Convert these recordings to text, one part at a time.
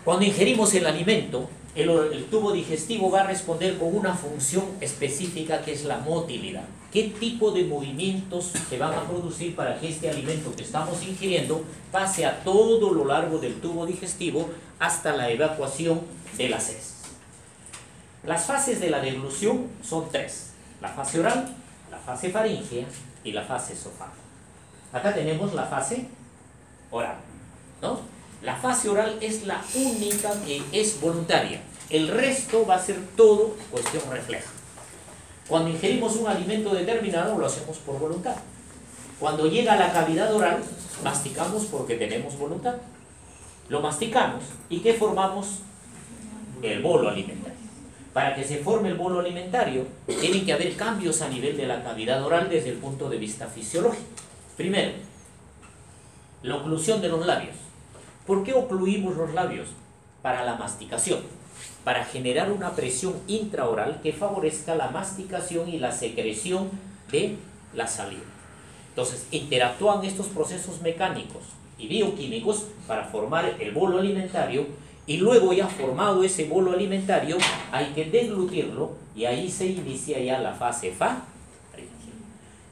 Cuando ingerimos el alimento, el tubo digestivo va a responder con una función específica que es la motilidad. ¿Qué tipo de movimientos se van a producir para que este alimento que estamos ingiriendo pase a todo lo largo del tubo digestivo hasta la evacuación de las heces? Las fases de la deglución son tres: la fase oral, la fase faríngea y la fase esofágica. Acá tenemos la fase oral, ¿no? La fase oral es la única que es voluntaria. El resto va a ser todo cuestión refleja. Cuando ingerimos un alimento determinado lo hacemos por voluntad. Cuando llega a la cavidad oral, masticamos porque tenemos voluntad. Lo masticamos y ¿qué formamos? El bolo alimentario. Para que se forme el bolo alimentario, tienen que haber cambios a nivel de la cavidad oral desde el punto de vista fisiológico. Primero, la oclusión de los labios. ¿Por qué ocluimos los labios? Para la masticación, para generar una presión intraoral que favorezca la masticación y la secreción de la saliva. Entonces, interactúan estos procesos mecánicos y bioquímicos para formar el bolo alimentario, y luego ya formado ese bolo alimentario hay que deglutirlo y ahí se inicia ya la fase faríngea.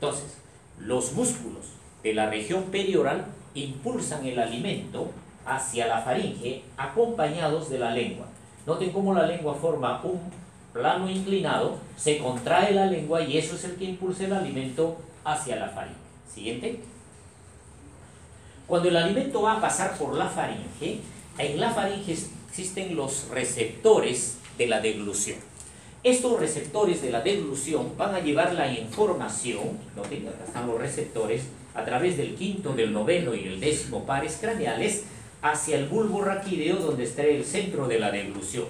Entonces, los músculos de la región perioral impulsan el alimento hacia la faringe acompañados de la lengua. Noten cómo la lengua forma un plano inclinado, se contrae la lengua y eso es el que impulsa el alimento hacia la faringe. Siguiente. Cuando el alimento va a pasar por la faringe, en la faringe existen los receptores de la deglución. Estos receptores de la deglución van a llevar la información, noten, acá están los receptores, a través del quinto, del noveno y el décimo pares craneales, hacia el bulbo raquídeo, donde está el centro de la deglución.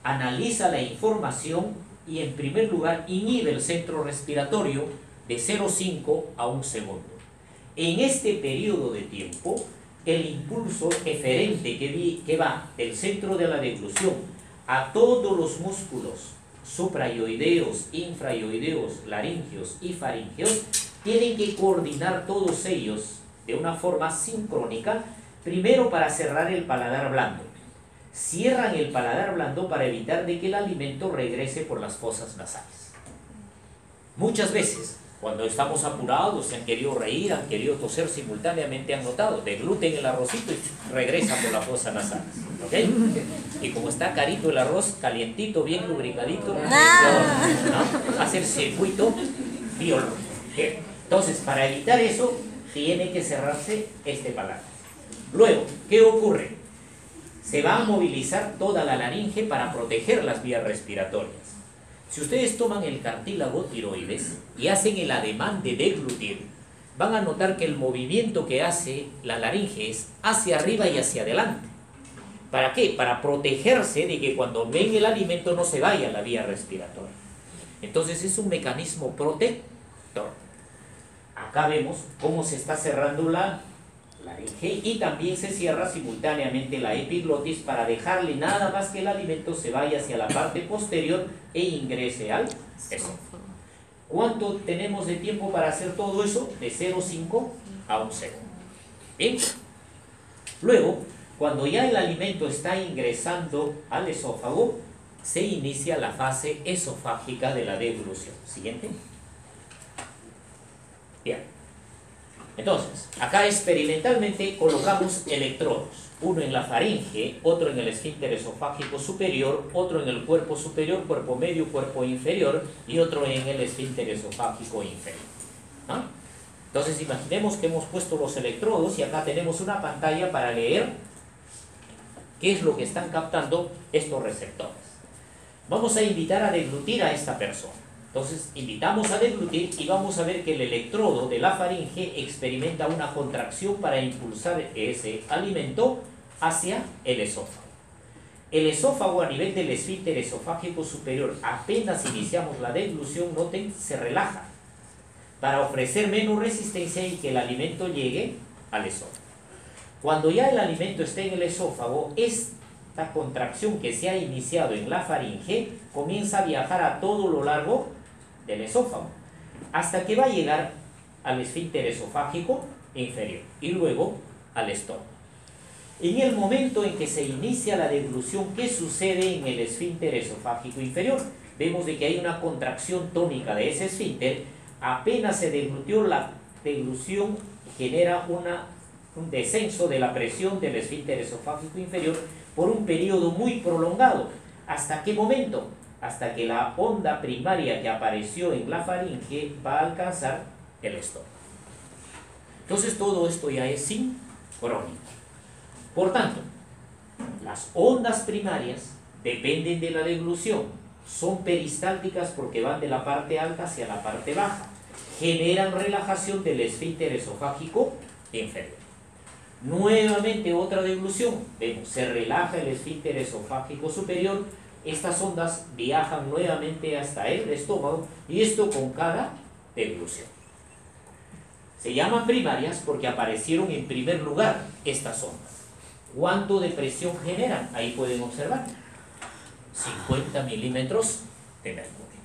Analiza la información y en primer lugar inhibe el centro respiratorio de 0,5 a 1 segundo. En este periodo de tiempo, el impulso eferente que va del centro de la deglución a todos los músculos supraioideos, infraioideos, laringeos y faringeos, tienen que coordinar todos ellos de una forma sincrónica, primero para cerrar el paladar blando. Cierran el paladar blando para evitar de que el alimento regrese por las fosas nasales. Muchas veces, cuando estamos apurados, se han querido reír, han querido toser simultáneamente, han notado, degluten el arrocito y regresa por la fosa nasal. ¿Ok? Y como está carito el arroz, calientito, bien lubricadito, ¿no? Hace el circuito biológico. Entonces, para evitar eso, tiene que cerrarse este paladar. Luego, ¿qué ocurre? Se va a movilizar toda la laringe para proteger las vías respiratorias. Si ustedes toman el cartílago tiroides y hacen el ademán de deglutir, van a notar que el movimiento que hace la laringe es hacia arriba y hacia adelante. ¿Para qué? Para protegerse de que cuando ven el alimento no se vaya a la vía respiratoria. Entonces es un mecanismo protector. Acá vemos cómo se está cerrando la laringe y también se cierra simultáneamente la epiglotis para dejarle nada más que el alimento se vaya hacia la parte posterior e ingrese al esófago. ¿Cuánto tenemos de tiempo para hacer todo eso? De 0,5 a 1 segundo. Bien. Luego, cuando ya el alimento está ingresando al esófago, se inicia la fase esofágica de la deglución. Siguiente. Bien. Entonces, acá experimentalmente colocamos electrodos, uno en la faringe, otro en el esfínter esofágico superior, otro en el cuerpo superior, cuerpo medio, cuerpo inferior y otro en el esfínter esofágico inferior. ¿Ah? Entonces, imaginemos que hemos puesto los electrodos y acá tenemos una pantalla para leer qué es lo que están captando estos receptores. Vamos a invitar a deglutir a esta persona. Entonces, invitamos a deglutir y vamos a ver que el electrodo de la faringe experimenta una contracción para impulsar ese alimento hacia el esófago. El esófago a nivel del esfínter esofágico superior, apenas iniciamos la deglución, noten, se relaja para ofrecer menos resistencia y que el alimento llegue al esófago. Cuando ya el alimento esté en el esófago, esta contracción que se ha iniciado en la faringe comienza a viajar a todo lo largo del esófago, hasta que va a llegar al esfínter esofágico inferior y luego al estómago. En el momento en que se inicia la deglución, ¿qué sucede en el esfínter esofágico inferior? Vemos de que hay una contracción tónica de ese esfínter. Apenas se deglutió, la deglución genera un descenso de la presión del esfínter esofágico inferior por un periodo muy prolongado. ¿Hasta qué momento? Hasta que la onda primaria que apareció en la faringe va a alcanzar el estómago. Entonces todo esto ya es sincrónico. Por tanto, las ondas primarias dependen de la deglución, son peristálticas porque van de la parte alta hacia la parte baja, generan relajación del esfínter esofágico inferior. Nuevamente otra deglución, vemos, se relaja el esfínter esofágico superior, estas ondas viajan nuevamente hasta el estómago y esto con cada deglución. Se llaman primarias porque aparecieron en primer lugar estas ondas. ¿Cuánto de presión generan? Ahí pueden observar. 50 milímetros de mercurio.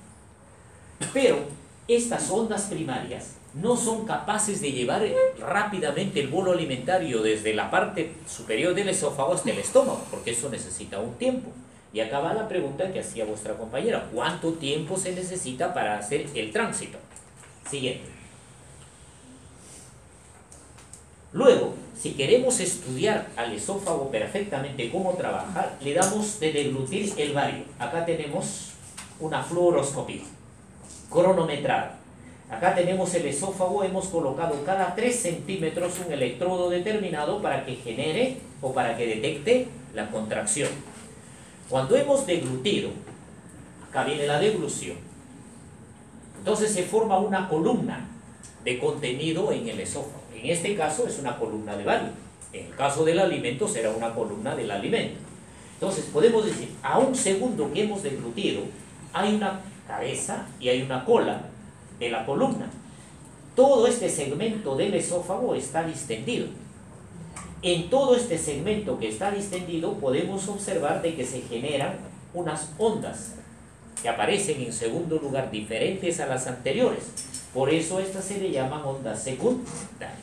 Pero estas ondas primarias no son capaces de llevar rápidamente el bolo alimentario desde la parte superior del esófago hasta el estómago, porque eso necesita un tiempo. Y acá va la pregunta que hacía vuestra compañera. ¿Cuánto tiempo se necesita para hacer el tránsito? Siguiente. Luego, si queremos estudiar al esófago perfectamente cómo trabaja, le damos de deglutir el bario. Acá tenemos una fluoroscopía cronometrada. Acá tenemos el esófago, hemos colocado cada 3 centímetros un electrodo determinado para que genere o para que detecte la contracción. Cuando hemos deglutido, acá viene la deglución, entonces se forma una columna de contenido en el esófago. En este caso es una columna de bario. En el caso del alimento será una columna del alimento. Entonces podemos decir, a un segundo que hemos deglutido, hay una cabeza y hay una cola de la columna. Todo este segmento del esófago está distendido. En todo este segmento que está distendido podemos observar de que se generan unas ondas que aparecen en segundo lugar diferentes a las anteriores. Por eso estas se le llaman ondas secundarias.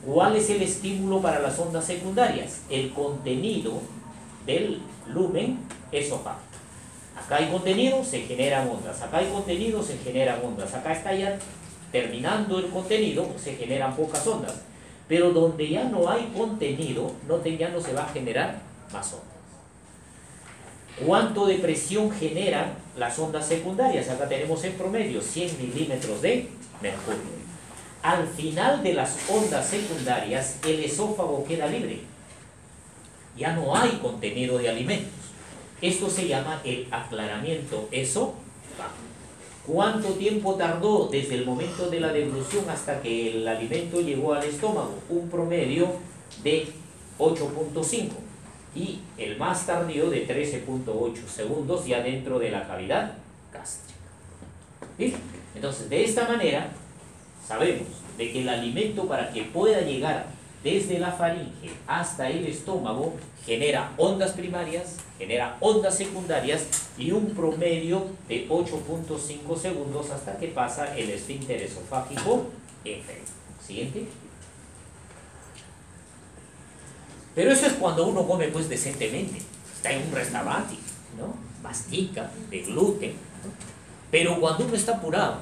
¿Cuál es el estímulo para las ondas secundarias? El contenido del lumen esofágico. Acá hay contenido, se generan ondas. Acá hay contenido, se generan ondas. Acá está ya terminando el contenido, se generan pocas ondas. Pero donde ya no hay contenido, ya no se va a generar más ondas. ¿Cuánto de presión generan las ondas secundarias? Acá tenemos en promedio 100 milímetros de mercurio. Al final de las ondas secundarias, el esófago queda libre. Ya no hay contenido de alimentos. Esto se llama el aclaramiento esofágico. ¿Cuánto tiempo tardó desde el momento de la deglución hasta que el alimento llegó al estómago? Un promedio de 8.5 y el más tardío de 13.8 segundos ya dentro de la cavidad gástrica. ¿Sí? Entonces, de esta manera, sabemos de que el alimento para que pueda llegar desde la faringe hasta el estómago genera ondas primarias, genera ondas secundarias y un promedio de 8.5 segundos hasta que pasa el esfínter esofágico inferior. Siguiente. Pero eso es cuando uno come pues decentemente, está en un restaurante, ¿no? Mastica, deglute, ¿no? Pero cuando uno está apurado,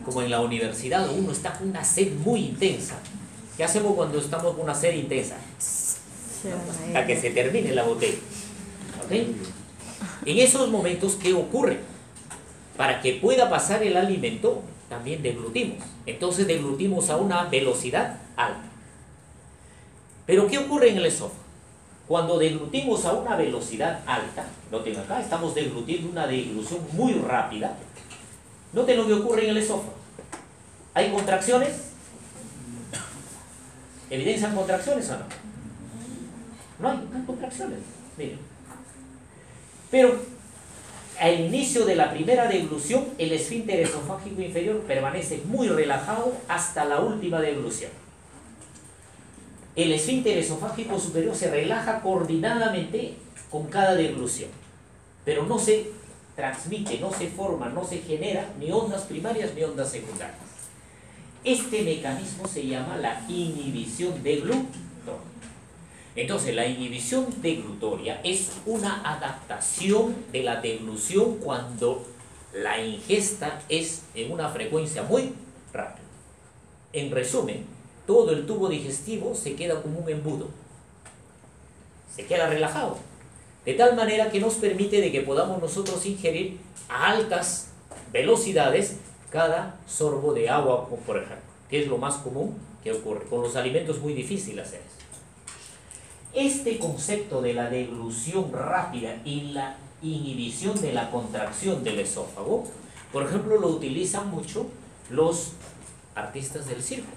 como en la universidad, uno está con una sed muy intensa. ¿Qué hacemos cuando estamos con una sed intensa? Hasta que se termine la botella. ¿Ok? En esos momentos, ¿qué ocurre? Para que pueda pasar el alimento, también deglutimos. Entonces deglutimos a una velocidad alta. Pero ¿qué ocurre en el esófago? Cuando deglutimos a una velocidad alta, noten acá, estamos deglutiendo una deglución muy rápida. Noten lo que ocurre en el esófago. ¿Hay contracciones? ¿Evidencian contracciones o no? No hay contracciones. Miren. Pero al inicio de la primera deglución, el esfínter esofágico inferior permanece muy relajado hasta la última deglución. El esfínter esofágico superior se relaja coordinadamente con cada deglución, pero no se transmite, no se forma, no se genera ni ondas primarias ni ondas secundarias. Este mecanismo se llama la inhibición deglutónica. Entonces, la inhibición deglutoria es una adaptación de la deglución cuando la ingesta es en una frecuencia muy rápida. En resumen, todo el tubo digestivo se queda como un embudo, se queda relajado, de tal manera que nos permite de que podamos nosotros ingerir a altas velocidades cada sorbo de agua, por ejemplo, que es lo más común que ocurre. Con los alimentos muy difícil hacer eso. Este concepto de la deglución rápida y la inhibición de la contracción del esófago, por ejemplo, lo utilizan mucho los artistas del circo.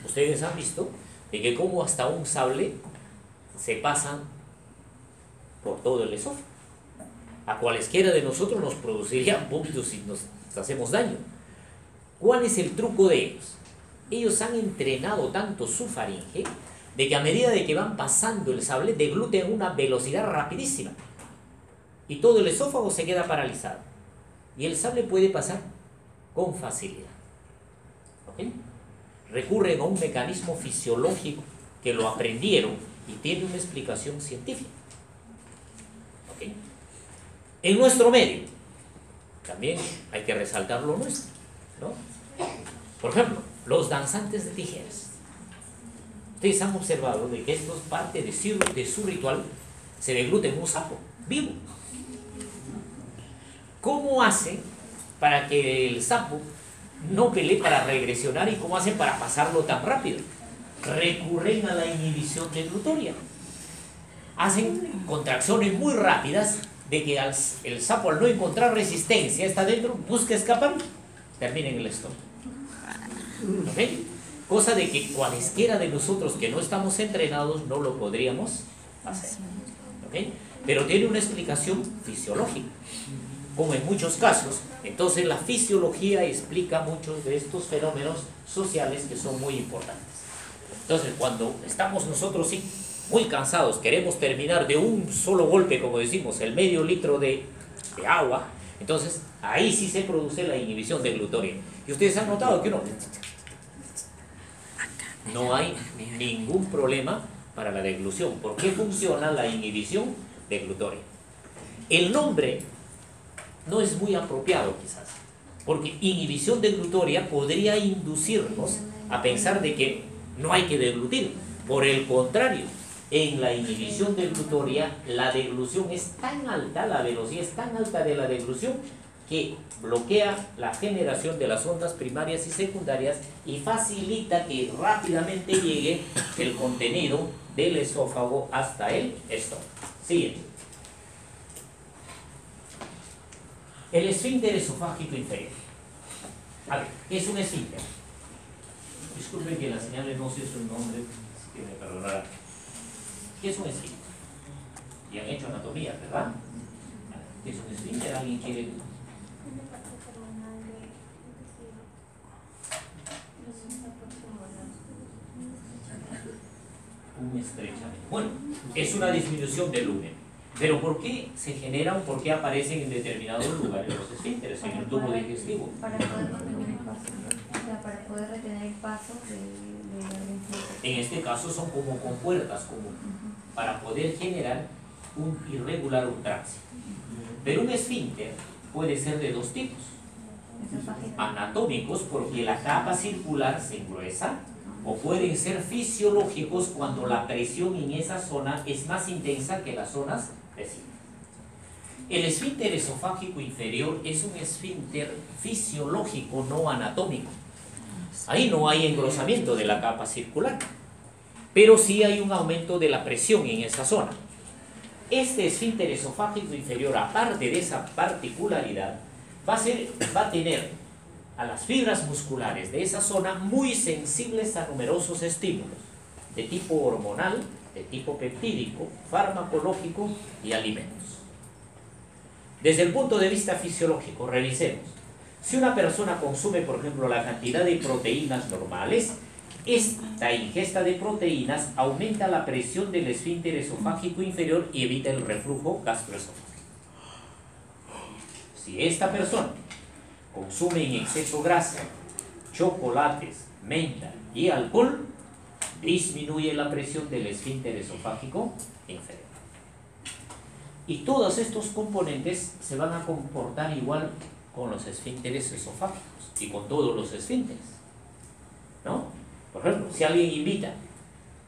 Ustedes han visto de que como hasta un sable se pasan por todo el esófago. A cualesquiera de nosotros nos producirían vómitos si nos hacemos daño. ¿Cuál es el truco de ellos? Ellos han entrenado tanto su faringe de que a medida de que van pasando el sable degluten a una velocidad rapidísima y todo el esófago se queda paralizado y el sable puede pasar con facilidad. ¿Okay? Recurren a un mecanismo fisiológico que lo aprendieron y tiene una explicación científica. ¿Okay? En nuestro medio también hay que resaltar lo nuestro, ¿no? Por ejemplo, los danzantes de tijeras. Ustedes han observado de que esto es parte de su ritual, se degluten un sapo vivo. ¿Cómo hacen para que el sapo no pelee para regresionar y cómo hacen para pasarlo tan rápido? Recurren a la inhibición deglutoria. Hacen contracciones muy rápidas de que el sapo, al no encontrar resistencia, está dentro, busca escapar, termina en el estómago. ¿Okay? Cosa de que cualesquiera de nosotros que no estamos entrenados no lo podríamos hacer. ¿Okay? Pero tiene una explicación fisiológica, como en muchos casos. Entonces la fisiología explica muchos de estos fenómenos sociales que son muy importantes. Entonces cuando estamos nosotros sí, muy cansados, queremos terminar de un solo golpe, como decimos, el medio litro de agua, entonces ahí sí se produce la inhibición deglutoria. Y ustedes han notado que no hay ningún problema para la deglución. ¿Por qué funciona la inhibición deglutoria? El nombre no es muy apropiado quizás, porque inhibición deglutoria podría inducirnos a pensar de que no hay que deglutir. Por el contrario, en la inhibición deglutoria la deglución es tan alta, la velocidad es tan alta de la deglución que bloquea la generación de las ondas primarias y secundarias y facilita que rápidamente llegue el contenido del esófago hasta el estómago. Siguiente. El esfínter esofágico inferior. A ver, ¿qué es un esfínter? Disculpen que la señal no sé su nombre, así que me perdonarán. ¿Qué es un esfínter? Y han hecho anatomía, ¿verdad? ¿Qué es un esfínter? ¿Alguien quiere...? Un estrechamiento. Bueno, es una disminución del lumen. Pero ¿por qué se generan, por qué aparecen en determinados lugares los esfínteres en el tubo digestivo? Para poder retener el paso. O sea, para poder retener el paso de En este caso son como compuertas, como para poder generar un irregular tránsito. Pero un esfínter puede ser de dos tipos. Anatómicos, porque la capa circular se engruesa, o pueden ser fisiológicos cuando la presión en esa zona es más intensa que las zonas vecinas. El esfínter esofágico inferior es un esfínter fisiológico, no anatómico. Ahí no hay engrosamiento de la capa circular, pero sí hay un aumento de la presión en esa zona. Este esfínter esofágico inferior, aparte de esa particularidad, va a tener a las fibras musculares de esa zona muy sensibles a numerosos estímulos de tipo hormonal, de tipo peptídico, farmacológico y alimentos. Desde el punto de vista fisiológico, revisemos. Si una persona consume, por ejemplo, la cantidad de proteínas normales, esta ingesta de proteínas aumenta la presión del esfínter esofágico inferior y evita el reflujo gastroesofágico. Si esta persona consume en exceso grasa, chocolates, menta y alcohol, disminuye la presión del esfínter esofágico inferior. Y todos estos componentes se van a comportar igual con los esfínteres esofágicos y con todos los esfínteres, ¿no? Por ejemplo, si alguien invita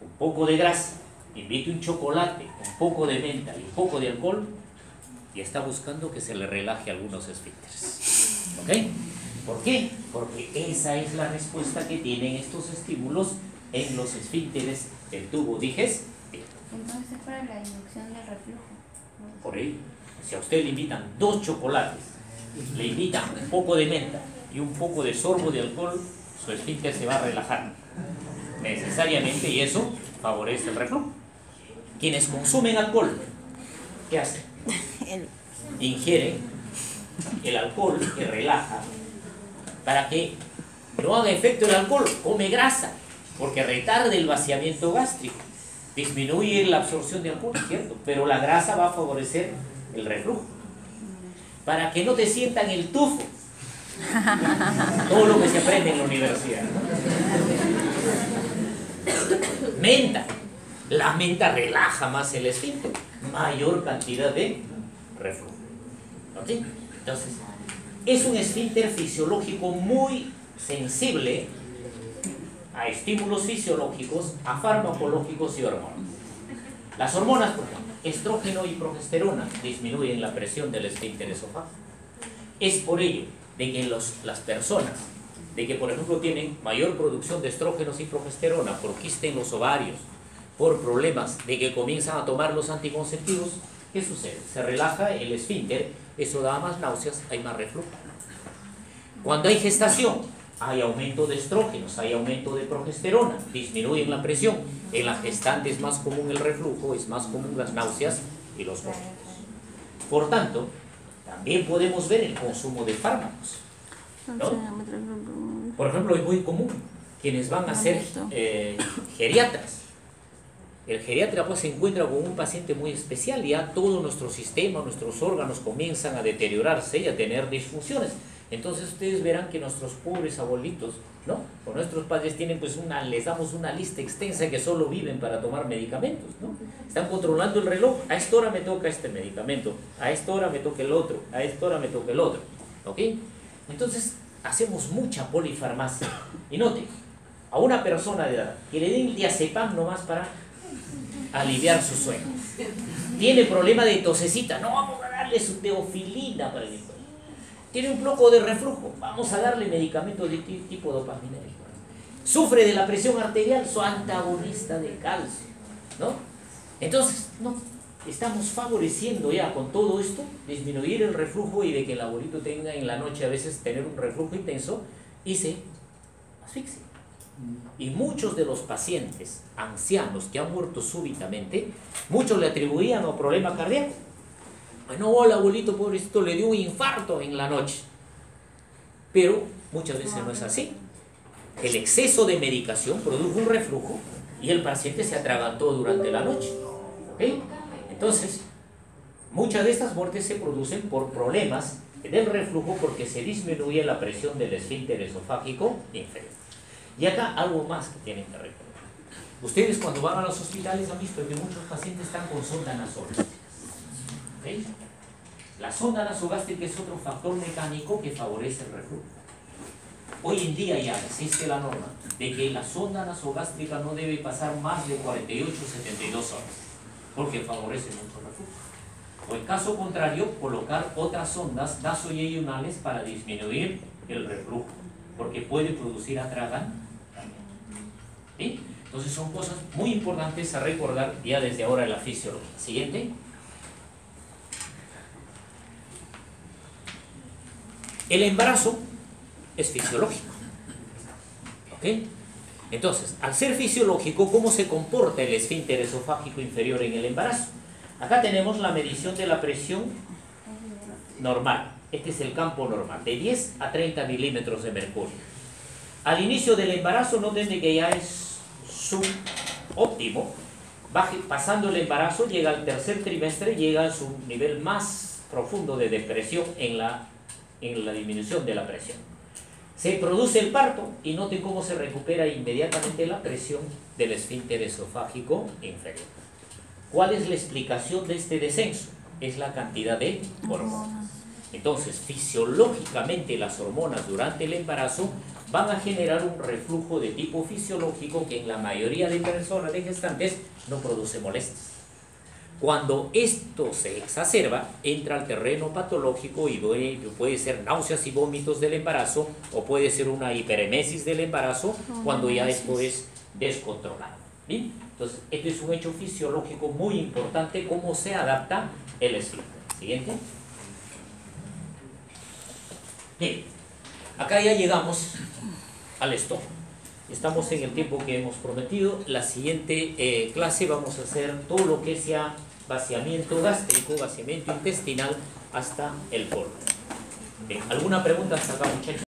un poco de grasa, invita un chocolate, un poco de menta y un poco de alcohol, y está buscando que se le relaje algunos esfínteres. ¿Ok? ¿Por qué? Porque esa es la respuesta que tienen estos estímulos en los esfínteres del tubo digestivo. Entonces es para la inducción del reflujo. Por ello, si a usted le invitan 2 chocolates, le invitan un poco de menta y un poco de sorbo de alcohol, su esfínter se va a relajar necesariamente, y eso favorece el reflujo. Quienes consumen alcohol, ¿qué hacen? Ingieren el alcohol que relaja. Para que no haga efecto el alcohol, come grasa, porque retarda el vaciamiento gástrico, disminuye la absorción de alcohol, ¿cierto? Pero la grasa va a favorecer el reflujo. Para que no te sientan el tufo, todo lo que se aprende en la universidad, ¿no? Menta. La menta relaja más el esfínter, mayor cantidad de reflujo. ¿Ok? Entonces, es un esfínter fisiológico muy sensible a estímulos fisiológicos, a farmacológicos y hormonas. Las hormonas, por ejemplo, estrógeno y progesterona, disminuyen la presión del esfínter esofágico. Es por ello de que las personas de que, por ejemplo, tienen mayor producción de estrógenos y progesterona por quiste en los ovarios, por problemas de que comienzan a tomar los anticonceptivos, ¿qué sucede? Se relaja el esfínter, eso da más náuseas, hay más reflujo. Cuando hay gestación, hay aumento de estrógenos, hay aumento de progesterona, disminuyen la presión. En la gestante es más común el reflujo, es más común las náuseas y los vómitos. Por tanto, también podemos ver el consumo de fármacos, ¿no? Por ejemplo, es muy común quienes van a ser geriatras. El geriatra pues se encuentra con un paciente muy especial, y ya todo nuestro sistema, nuestros órganos comienzan a deteriorarse y a tener disfunciones. Entonces ustedes verán que nuestros pobres abuelitos, ¿no? O nuestros padres tienen pues les damos una lista extensa que solo viven para tomar medicamentos, ¿no? Están controlando el reloj, a esta hora me toca este medicamento, a esta hora me toca el otro, a esta hora me toca el otro, ¿ok? Entonces hacemos mucha polifarmacia. Y note, a una persona de edad que le den diazepam nomás para aliviar su sueño, tiene problema de tosecita, no vamos a darle su teofilina para el tiene un poco de reflujo, vamos a darle medicamentos de tipo dopaminérgico. Sufre de la presión arterial, su antagonista de calcio, ¿no? Entonces, no, estamos favoreciendo ya con todo esto disminuir el reflujo, y de que el abuelito tenga en la noche a veces tener un reflujo intenso y se asfixie. Y muchos de los pacientes ancianos que han muerto súbitamente, muchos le atribuían a un problema cardíaco. Bueno, el abuelito pobrecito le dio un infarto en la noche. Pero muchas veces no es así. El exceso de medicación produjo un reflujo y el paciente se atragantó durante la noche. ¿Ok? Entonces, muchas de estas muertes se producen por problemas del reflujo, porque se disminuye la presión del esfínter esofágico inferior. Y acá algo más que tienen que recordar. Ustedes cuando van a los hospitales han visto que muchos pacientes están con sonda nasogástrica. ¿Okay? La sonda nasogástrica es otro factor mecánico que favorece el reflujo. Hoy en día ya existe la norma de que la sonda nasogástrica no debe pasar más de 48-72 horas, porque favorece mucho el reflujo. O en caso contrario, colocar otras sondas nasoyeyunales para disminuir el reflujo, porque puede producir atragantamiento. ¿Sí? Entonces son cosas muy importantes a recordar ya desde ahora en la fisiología. Siguiente. El embarazo es fisiológico. ¿Ok? Entonces, al ser fisiológico, ¿cómo se comporta el esfínter esofágico inferior en el embarazo? Acá tenemos la medición de la presión normal. Este es el campo normal, de 10 a 30 milímetros de mercurio. Al inicio del embarazo, noten que ya es subóptimo. Pasando el embarazo, llega al tercer trimestre, llega a su nivel más profundo de depresión en la disminución de la presión. Se produce el parto y noten cómo se recupera inmediatamente la presión del esfínter esofágico inferior. ¿Cuál es la explicación de este descenso? Es la cantidad de hormonas. Entonces, fisiológicamente las hormonas durante el embarazo van a generar un reflujo de tipo fisiológico que en la mayoría de personas de gestantes no produce molestias. Cuando esto se exacerba, entra al terreno patológico y puede ser náuseas y vómitos del embarazo o puede ser una hiperemesis del embarazo cuando ya esto es descontrolado. ¿Bien? Entonces, este es un hecho fisiológico muy importante, cómo se adapta el esfínter. Siguiente. Bien, acá ya llegamos al stop. Estamos en el tiempo que hemos prometido. La siguiente clase vamos a hacer todo lo que sea vaciamiento gástrico, vaciamiento intestinal hasta el colon. Bien, ¿alguna pregunta hasta acá, muchachos?